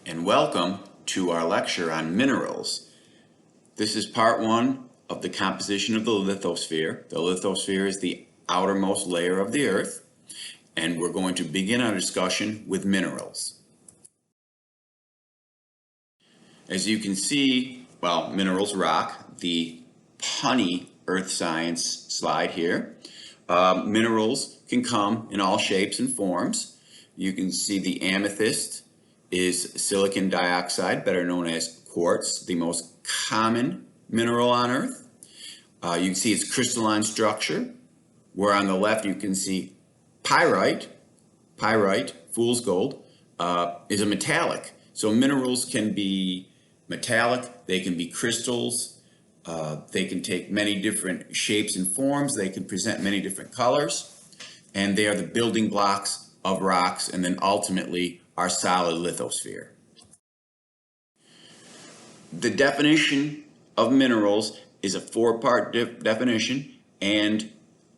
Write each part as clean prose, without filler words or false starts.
and welcome to our lecture on minerals. This is part one of the composition of the lithosphere. The lithosphere is the outermost layer of the Earth, and we're going to begin our discussion with minerals. As you can see, well, minerals rock the punny earth science slide here. Minerals can come in all shapes and forms. You can see the amethyst is silicon dioxide, better known as quartz, the most common mineral on Earth. You can see its crystalline structure, where on the left you can see pyrite, fool's gold, is a metallic. So minerals can be metallic, they can be crystals, they can take many different shapes and forms, they can present many different colors, and they are the building blocks of rocks and then ultimately our solid lithosphere. The definition of minerals is a four-part definition, and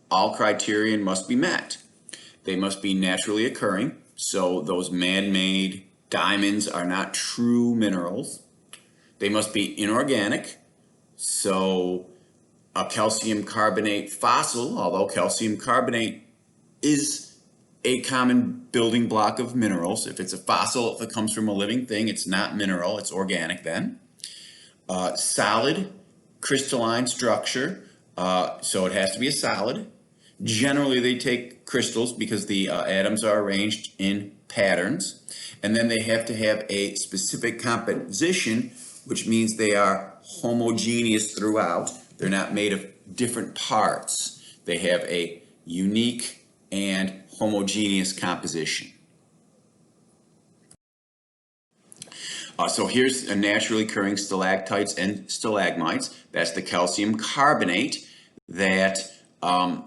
all criterion must be met. They must be naturally occurring, so those man-made diamonds are not true minerals. They must be inorganic, so a calcium carbonate fossil, although calcium carbonate is a common building block of minerals. If it's a fossil, if it comes from a living thing, it's not mineral, it's organic then. Solid, crystalline structure, so it has to be a solid. Generally, they take crystals because the atoms are arranged in patterns. And then they have to have a specific composition, which means they are homogeneous throughout. They're not made of different parts. They have a unique and homogeneous composition. So here's a naturally occurring stalactites and stalagmites. That's the calcium carbonate that's an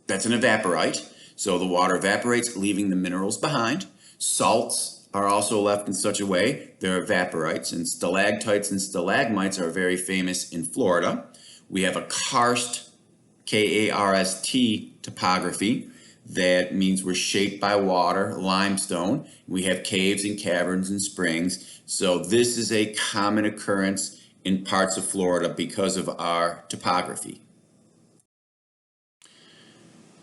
evaporite. So the water evaporates, leaving the minerals behind. Salts are also left in such a way they're evaporites, and stalactites and stalagmites are very famous in Florida. We have a karst, K-A-R-S-T topography. That means we're shaped by water, limestone. We have caves and caverns and springs. So this is a common occurrence in parts of Florida because of our topography.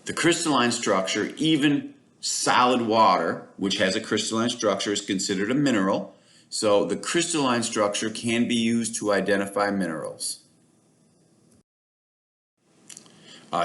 The crystalline structure, even solid water, which has a crystalline structure, is considered a mineral. So the crystalline structure can be used to identify minerals.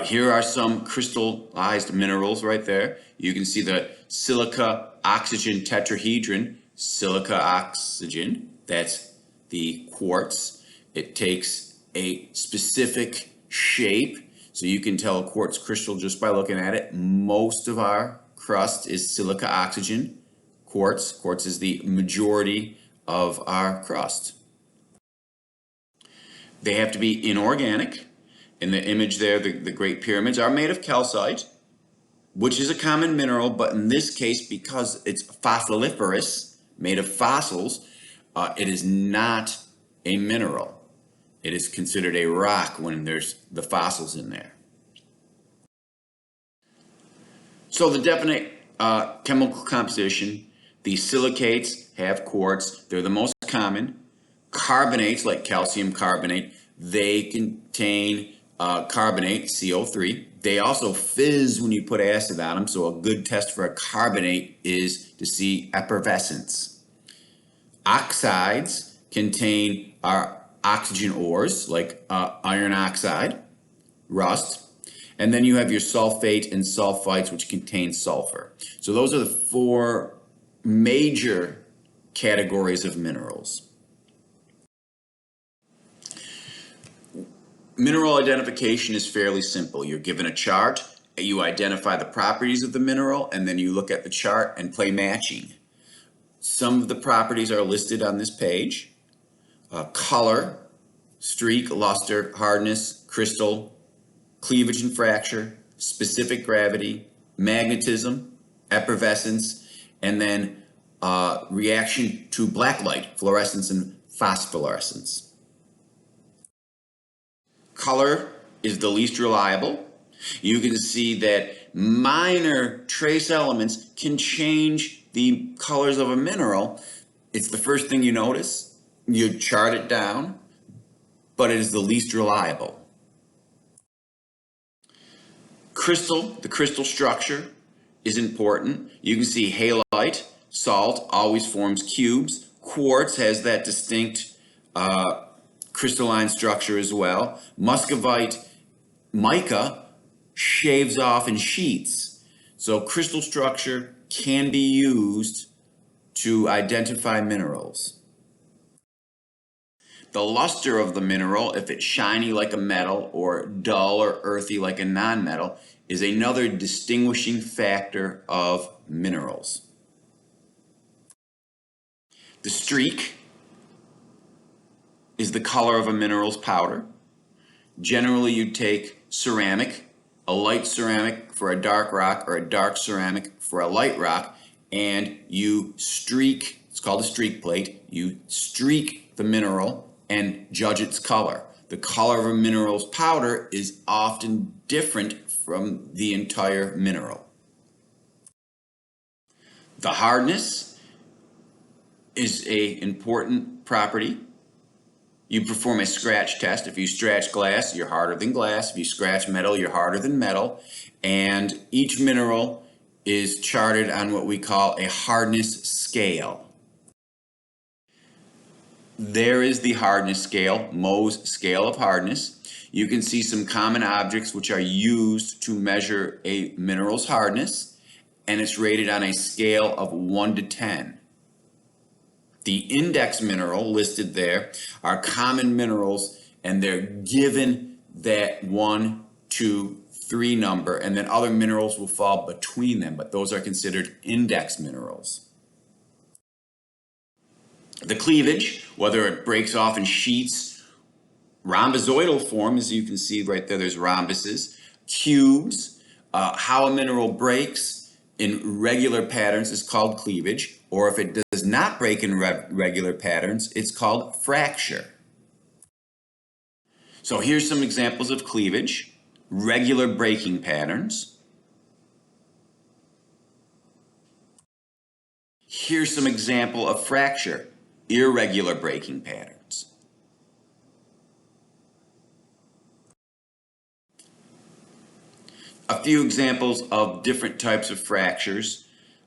Here are some crystallized minerals right there. You can see the silica oxygen tetrahedron, silica oxygen, that's the quartz. It takes a specific shape, so you can tell a quartz crystal just by looking at it. Most of our crust is silica oxygen quartz. Quartz is the majority of our crust. They have to be inorganic. In the image there, the Great Pyramids are made of calcite, which is a common mineral, but in this case, because it's fossiliferous, made of fossils, it is not a mineral. It is considered a rock when there's the fossils in there. So the definite chemical composition, the silicates have quartz. They're the most common. Carbonates, like calcium carbonate, they contain carbonate, CO3. They also fizz when you put acid on them, so a good test for a carbonate is to see effervescence. Oxides contain our oxygen ores, like iron oxide, rust, and then you have your sulfate and sulfites, which contain sulfur. So those are the four major categories of minerals. Mineral identification is fairly simple. You're given a chart, you identify the properties of the mineral, and then you look at the chart and play matching. Some of the properties are listed on this page. Color, streak, luster, hardness, crystal, cleavage and fracture, specific gravity, magnetism, effervescence, and then reaction to black light, fluorescence and phosphorescence. Color is the least reliable. You can see that minor trace elements can change the colors of a mineral, It's the first thing you notice. You chart it down, but it is the least reliable. The crystal structure is important. You can see halite, salt, always forms cubes. Quartz has that distinct crystalline structure as well. Muscovite, mica, shaves off in sheets. So crystal structure can be used to identify minerals. The luster of the mineral, if it's shiny like a metal or dull or earthy like a nonmetal, is another distinguishing factor of minerals. The streak is the color of a mineral's powder. Generally, you take ceramic, a light ceramic for a dark rock or a dark ceramic for a light rock, and you streak, it's called a streak plate, you streak the mineral and judge its color. The color of a mineral's powder is often different from the entire mineral. The hardness is an important property. You perform a scratch test. If you scratch glass, you're harder than glass. If you scratch metal, you're harder than metal. And each mineral is charted on what we call a hardness scale. There is the hardness scale, Mohs scale of hardness. You can see some common objects which are used to measure a mineral's hardness, and it's rated on a scale of 1 to 10. The index mineral listed there are common minerals, and they're given that 1, 2, 3 number, and then other minerals will fall between them, but those are considered index minerals. The cleavage, whether it breaks off in sheets, rhombozoidal form, as you can see right there, there's rhombuses, cubes, how a mineral breaks in regular patterns is called cleavage, or if it does not break in regular patterns, it's called fracture. So here's some examples of cleavage: regular breaking patterns. Here's some example of fracture: irregular breaking patterns. A few examples of different types of fractures.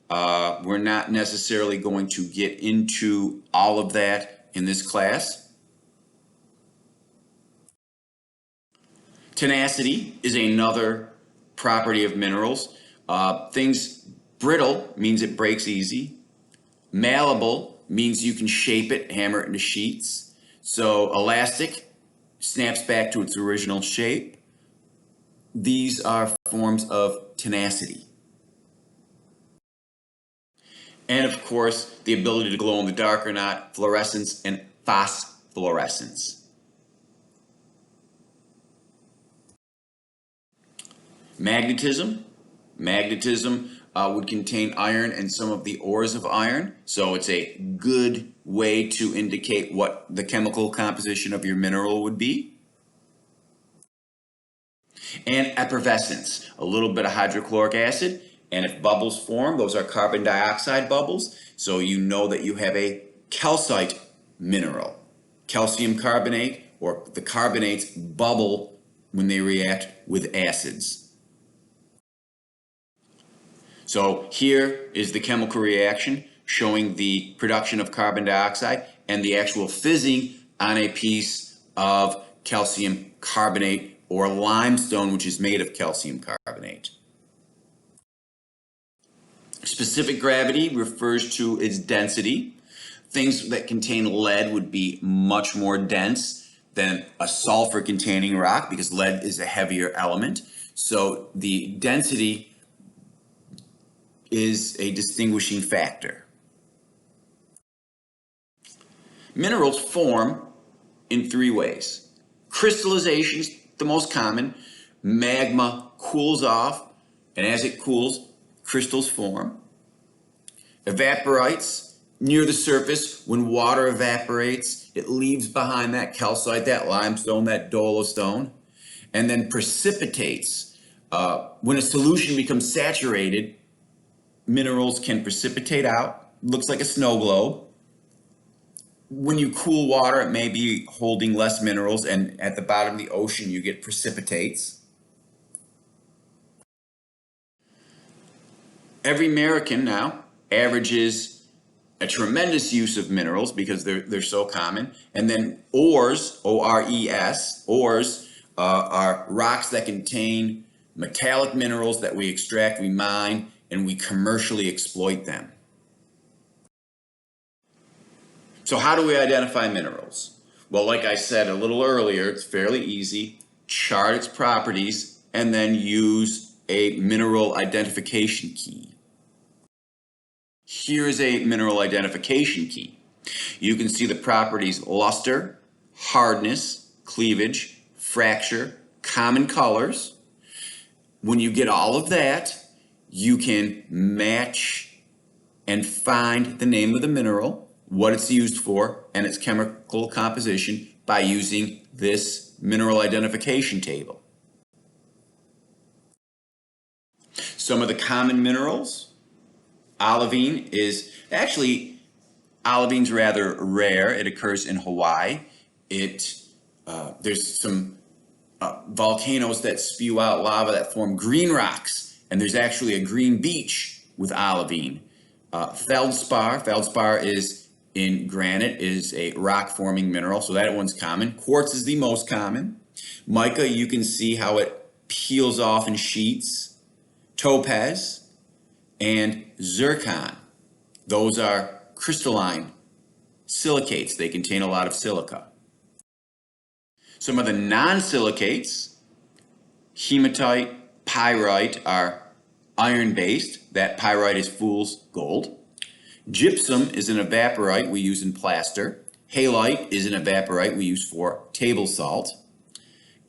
We're not necessarily going to get into all of that in this class. Tenacity is another property of minerals. Things brittle means it breaks easy. Malleable means you can shape it, hammer it into sheets. So elastic snaps back to its original shape. These are forms of tenacity. And of course, the ability to glow in the dark or not, fluorescence and phosphorescence. Magnetism. Magnetism would contain iron and some of the ores of iron, so it's a good way to indicate what the chemical composition of your mineral would be. And effervescence, a little bit of hydrochloric acid, and if bubbles form, those are carbon dioxide bubbles, so you know that you have a calcite mineral. Calcium carbonate, or the carbonates, bubble when they react with acids. So here is the chemical reaction showing the production of carbon dioxide and the actual fizzing on a piece of calcium carbonate or limestone, which is made of calcium carbonate. Specific gravity refers to its density. Things that contain lead would be much more dense than a sulfur-containing rock because lead is a heavier element. So the density is a distinguishing factor. Minerals form in 3 ways. Crystallization is the most common. Magma cools off, and as it cools, crystals form. Evaporites, near the surface, when water evaporates, it leaves behind that calcite, that limestone, that dolostone, and then precipitates. When a solution becomes saturated, minerals can precipitate out, looks like a snow globe, when you cool water, it may be holding less minerals, and at the bottom of the ocean, you get precipitates. Every American now averages a tremendous use of minerals because they're so common. And then ores, O-R-E-S, ores are rocks that contain metallic minerals that we extract, we mine, and we commercially exploit them. So how do we identify minerals? Well, like I said a little earlier, it's fairly easy. Chart its properties and then use a mineral identification key. Here is a mineral identification key. You can see the properties luster, hardness, cleavage, fracture, common colors. When you get all of that, you can match and find the name of the mineral, what it's used for, and its chemical composition by using this mineral identification table. Some of the common minerals. Olivine is actually, olivine's rather rare. It occurs in Hawaii. There's some volcanoes that spew out lava that form green rocks, and there's actually a green beach with olivine. Feldspar is in granite, is a rock forming mineral, so that one's common. Quartz is the most common. Mica, you can see how it peels off in sheets. Topaz and zircon. Those are crystalline silicates. They contain a lot of silica. Some of the non-silicates, hematite, pyrite, are iron-based. That pyrite is fool's gold. Gypsum is an evaporite we use in plaster. Halite is an evaporite we use for table salt.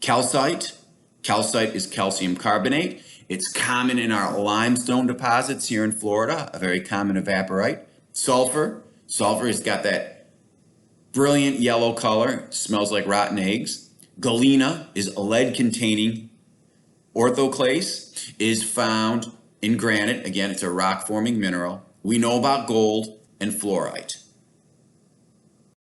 Calcite is calcium carbonate. It's common in our limestone deposits here in Florida, a very common evaporite. Sulfur has got that brilliant yellow color, smells like rotten eggs. Galena is a lead-containing orthoclase, is found in granite. Again, it's a rock-forming mineral. We know about gold and fluorite.